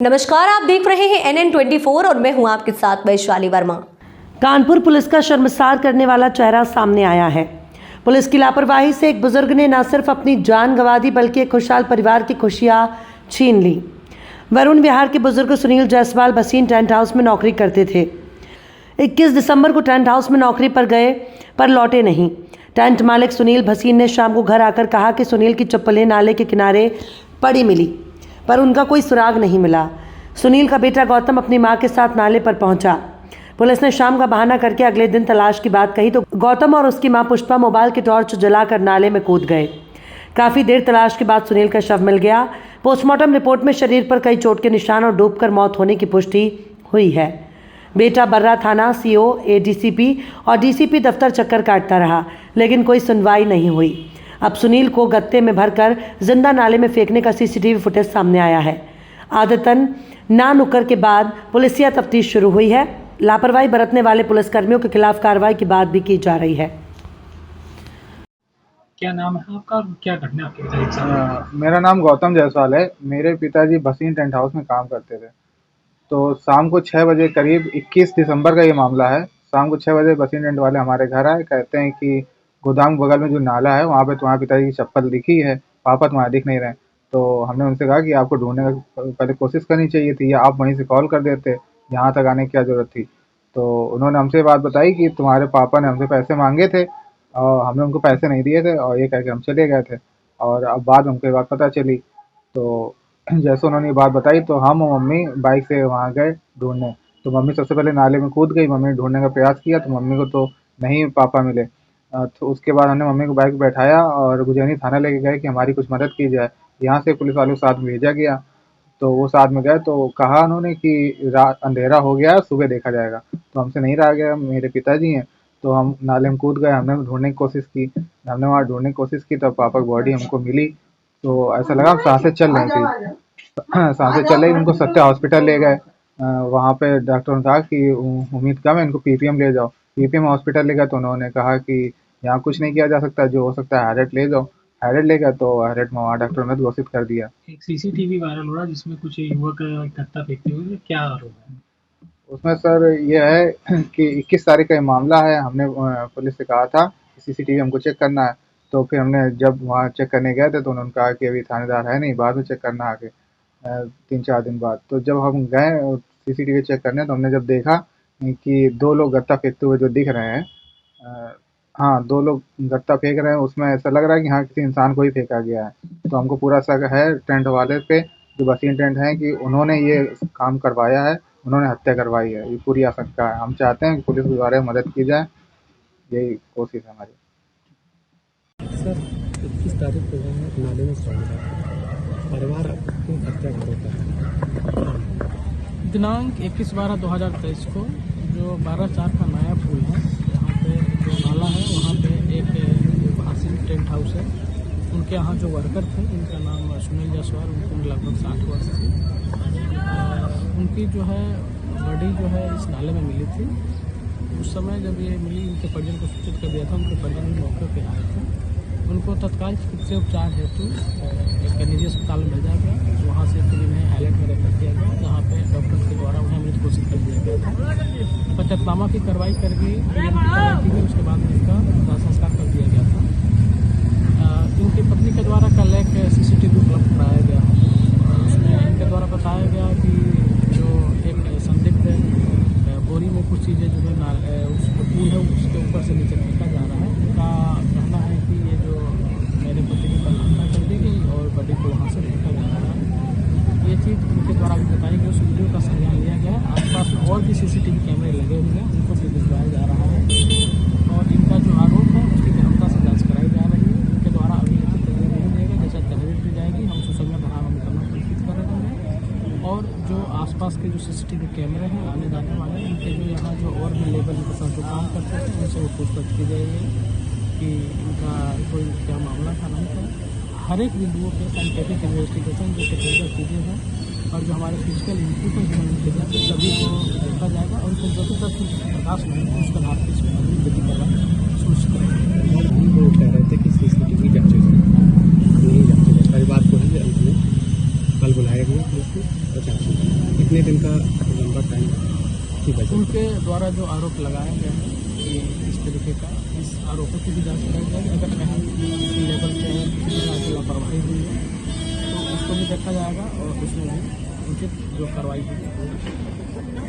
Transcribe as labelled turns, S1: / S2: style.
S1: नमस्कार, आप देख रहे हैं NN24 और मैं हूं आपके साथ वैशाली वर्मा।
S2: कानपुर पुलिस का शर्मसार करने वाला चेहरा सामने आया है। पुलिस की लापरवाही से एक बुजुर्ग ने न सिर्फ अपनी जान गंवा दी बल्कि एक खुशहाल परिवार की खुशियां छीन ली। वरुण विहार के बुजुर्ग सुनील जायसवाल भसीन टेंट हाउस में नौकरी करते थे। 21 दिसंबर को टेंट हाउस में नौकरी पर गए पर लौटे नहीं। टेंट मालिक सुनील भसीन ने शाम को घर आकर कहा कि सुनील की चप्पलें नाले के किनारे पड़ी मिली, पर उनका कोई सुराग नहीं मिला। सुनील का बेटा गौतम अपनी मां के साथ नाले पर पहुंचा। पुलिस ने शाम का बहाना करके अगले दिन तलाश की बात कही तो गौतम और उसकी मां पुष्पा मोबाइल की टॉर्च जलाकर नाले में कूद गए। काफी देर तलाश के बाद सुनील का शव मिल गया। पोस्टमार्टम रिपोर्ट में शरीर पर कई चोट के निशान और डूबकर मौत होने की पुष्टि हुई है। बेटा बर्रा थाना CO, ADCP और DCP दफ्तर चक्कर काटता रहा, लेकिन कोई सुनवाई नहीं हुई। अब सुनील को गत्ते में भरकर जिंदा नाले में फेंकने का CCTV फुटेज सामने आया है। आदतन ना नुक्कर के बाद पुलिसिया तफ्तीश शुरू हुई है। लापरवाही बरतने वाले पुलिसकर्मियों के खिलाफ कार्रवाई की बात भी की जा रही है।
S3: क्या नाम है आपका और क्या घटना आपके पिताजी के साथ?
S4: मेरा नाम गौतम जायसवाल है। मेरे पिताजी भसीन टेंट हाउस में काम करते थे। तो शाम को 6 बजे करीब 21 दिसंबर का ये मामला है। शाम को 6 बजे भसीन टेंट वाले हमारे घर आए, कहते हैं कि गोदाम के बगल में जो नाला है वहाँ पे तुम्हारे पिताजी की चप्पल दिखी है, पापा तुम्हारे दिख नहीं रहे। तो हमने उनसे कहा कि आपको ढूंढने का पहले कोशिश करनी चाहिए थी, या आप वहीं से कॉल कर देते, यहाँ तक आने की क्या ज़रूरत थी। तो उन्होंने हमसे बात बताई कि तुम्हारे पापा ने हमसे पैसे मांगे थे और हमने उनको पैसे नहीं दिए थे, और ये कह के हम चले गए थे। और अब बाद में हमको ये बात पता चली। तो जैसे उन्होंने ये बात बताई तो हम और मम्मी बाइक से वहाँ गए ढूंढने। तो मम्मी सबसे पहले नाले में कूद गई। मम्मी ने ढूंढने का प्रयास किया तो मम्मी को तो नहीं पापा मिले। तो उसके बाद हमने मम्मी को बाइक पे बैठाया और गुजैनी थाना लेके गए कि हमारी कुछ मदद की जाए। यहाँ से पुलिस वालों को साथ में भेजा गया। तो वो साथ में गए तो कहा उन्होंने कि रात अंधेरा हो गया, सुबह देखा जाएगा। तो हमसे नहीं रहा गया, मेरे पिताजी हैं तो हम नाले में कूद गए। हमने ढूंढने की कोशिश की, हमने वहाँ ढूंढने की कोशिश की तब पापा की बॉडी हमको मिली। तो ऐसा लगा सांसें चल रही थी, सांसें चल रही। उनको सत्या हॉस्पिटल ले गए। वहाँ पे डॉक्टर ने कहा कि उम्मीद कम है, इनको PPM ले जाओ। PPM हॉस्पिटल ले गए तो उन्होंने कहा कि यहाँ कुछ नहीं किया जा सकता, जो हो सकता है हैरियट ले जाओ। हैरियट ले गए तो हैरियट में वहाँ डॉक्टर ने घोषित कर दिया।
S3: एक CCTV वायरल हो रहा है जिसमें कुछ युवक गत्ता फेंकते हुए, क्या आरोप है?
S4: उसमें सर ये है कि 21 तारीख का ये मामला है। हमने पुलिस से कहा था कि CCTV हमको चेक करना है। तो फिर हमने जब वहाँ चेक करने गए थे तो उन्होंने कहा कि अभी थानेदार है नहीं, बाद में चेक करना आके 3-4 दिन बाद। तो जब हम गए CCTV चेक करने तो हमने जब देखा कि 2 लोग गत्ता फेंकते हुए जो दिख रहे हैं, हाँ 2 लोग गत्ता फेंक रहे हैं, उसमें ऐसा लग रहा है कि हाँ किसी इंसान को ही फेंका गया है। तो हमको पूरा शक है टेंट वाले पे, जो भसीन टेंट है, कि उन्होंने ये काम करवाया है, उन्होंने हत्या करवाई है। ये पूरी आशंका है। हम चाहते हैं कि पुलिस के द्वारा मदद की जाए, यही कोशिश है हमारी।
S3: सर 21 तारीख को नाले में परिवार क्यों हत्या होता है? दिनांक 21/12/2023 को जो 12/4 का नया पुल है, यहाँ पे जो नाला है वहाँ पे एक भसीन टेंट हाउस है। उनके यहाँ जो वर्कर थे, इनका नाम सुनील जायसवाल, उनकी उम्र लगभग 60 वर्ष थी। उनकी जो है बॉडी जो है इस नाले में मिली थी। उस समय जब ये मिली, उनके परिजन को सूचित कर दिया था। उनके परिजन मौके पे आए थे। उनको तत्काल चिकित्सीय उपचार हेतु एक निजी अस्पताल में भेजा गया। वहाँ से फिर इन्हें हाईलाइट में रेफर किया गया, जहाँ पे डॉक्टर के द्वारा उन्हें मृत घोषित कर दिया गया था। पश्चातनामा की कार्रवाई करके की गई। उसके बाद इनका संस्कार कर दिया गया था। इनकी पत्नी के द्वारा कल एक CCTV उपलब्ध कराया गया। उसमें इनके द्वारा बताया गया कि जो एक संदिग्ध बोरी में कुछ चीज़ें जो है उस पुल है उसके ऊपर से नीचे फेंका जा रहा है। उनका कहना है कि ये जो मेरे पति की हत्या कर दी गई और बॉडी को वहाँ से फेंका जा रहा है। ये चीज़ उनके द्वारा भी बताई गई। उस वीडियो का संज्ञान लिया गया है। आसपास में और भी CCTV कैमरे लगे हुए हैं, उनको भी भिजवाया जा रहा है। और इनका जो आरोप है उसकी गहनता से जाँच कराई जा रही है। इनके द्वारा अभी लिखित तहरीर नहीं देगा, जैसा तहरीर दी जाएगी हम सोशल में बढ़ावा मुकदमा पंजीकृत कर देंगे। और जो आसपास के जो CCTV कैमरे हैं आने जाने वाले, इनके जो यहाँ जो और भी लेबर इनके साथ जो काम करते थे उनसे वो पूछताछ की जाएगी कि इनका कोई क्या मामला था नहीं था। हर एक बिंदुओं पर साइंटिफिक इन्वेस्टिगेशन जो टेक्निकल चीज़ें हैं और जो हमारे फिजिकल इनपुट है सभी को देखा जाएगा। और उनको जो भी तथ्य प्रकाश में उसके आधार पर इसमें अगली विधि कार्रवाई सुनिश्चित करेंगे। वो कह रहे थे कि CCTV कैप्चर नहीं जाते परिवार को ही कल बुलाया गया पुलिस को। कितने दिन का लंबा टाइम की वजह उनके द्वारा जो आरोप लगाया गया है कि इस तरीके का, इस आरोपों की भी जांच कराई जाएगी। अगर कहीं किसी लेवल पे किसी प्रकार की लापरवाही हुई है तो उसको भी देखा जाएगा और उसमें भी उचित जो कार्रवाई होगी